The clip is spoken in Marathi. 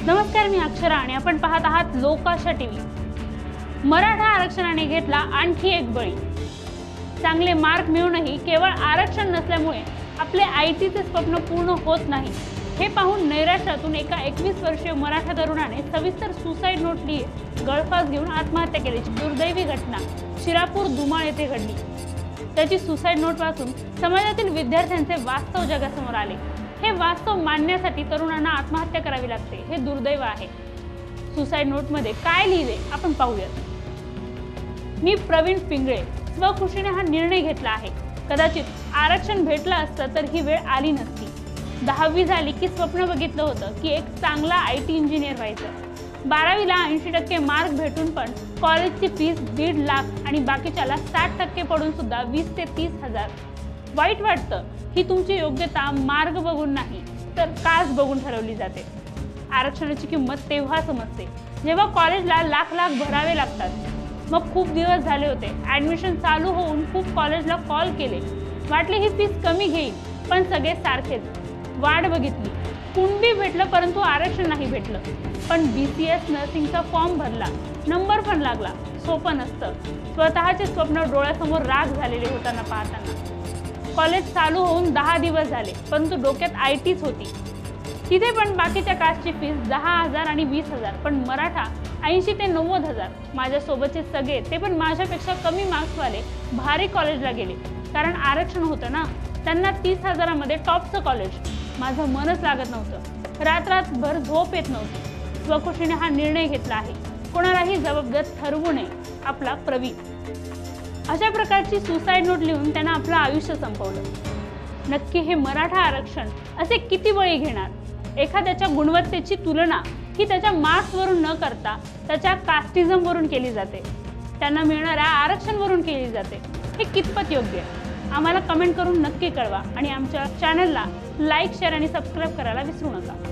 नमस्कार, मी अक्षरा आणि आपण पाहत आहात लोकाशा टीव्ही। मराठा आरक्षणाने घेतला आणखी एक बळी। चांगले मार्क मिळूनही केवळ आरक्षण नसल्यामुळे आपले आयटीचे स्वप्न पूर्ण होत नाही हे पाहून नैराश्यातून एका 21 वर्षीय मराठा तरुणाने सविस्तर सुसाईड नोट लिहित गळफास घेऊन आत्महत्या केल्याची दुर्दैवी घटना शिरापूर दुमाळ येथे घडली। त्याची सुसाईड नोट वाचून समाजातील विद्यार्थ्यांचे वास्तव जगासमोर आले। हे वास्तव मानण्यासाठी तरुणांना आत्महत्या करावी लागते हे दुर्दैव आहे। सुसाईड नोट मध्ये काय लिहिले आपण पाहूयात। मी प्रवीण पिंगळे स्वखुशीने हा निर्णय घेतला आहे। कदाचित आरक्षण भेटलं असतं तर ही वेळ आली नसती। 10वी झाली की स्वप्न बघितलं होतं की एक चांगला आयटी इंजिनियर व्हायचं। 12वीला 80% मार्क भेटून पण कॉलेजची फीस 1.5 लाख आणि बाकीच्याला 60% पडून सुद्धा 20 ते 30 हजार। वाईट वाटतं ही तुमची योग्यता मार्ग बघून नाही तर कास्ट बघून ठरवली जाते। आरक्षणाची किंमत तेव्हा समजते जेव्हा कॉलेजला लाख भरावे लागतात। मग खूप दिवस झाले होते, ऍडमिशन चालू होऊन खूप कॉलेजला कॉल केले, वाटले ही फीस कमी घेईल पण सगळे सारखेच। वाट बघितली, कुणबी भेटलं परंतु आरक्षण नाही भेटलं। पण BCS नर्सिंगचा फॉर्म भरला, नंबर पण लागला। सोपं नसतं। स्वतःचे स्वप्न डोळ्यासमोर राग झालेले होताना पाहताना। कॉलेज चालू होऊन 10 दिवस झाले परंतु डोक्यात आयटीच होती। तिथे पण बाकीच्या कास्टची फीस 10,000 आणि 20,000, पण मराठा 80 ते 90,000। माझ्या सोबतचे सगळे ते पण माझ्यापेक्षा कमी मार्क्सवाले भारी कॉलेजला गेले, कारण आरक्षण होतं ना। त्यांना 30,000मध्ये टॉपचं कॉलेज। माझं मनच लागत नव्हतं, रात्रभर झोप येत नव्हती। स्वखुशीने हा निर्णय घेतला आहे, कोणालाही जबाबदार ठरवू नये। आपला प्रवीण। अशा प्रकारची सुसाईड नोट लिहून त्यानं आपलं आयुष्य संपवलं। नक्की हे मराठा आरक्षण असे किती बळी घेणार? एखाद्याच्या गुणवत्तेची तुलना ही त्याच्या मार्क्सवरून न करता त्याच्या कास्टिझमवरून केली जाते, त्यांना मिळणाऱ्या आरक्षणवरून केली जाते। हे कितपत योग्य आहे? आम्हाला कमेंट करून नक्की कळवा आणि आमच्या चॅनलला लाईक, शेअर आणि सबस्क्राईब करायला विसरू नका।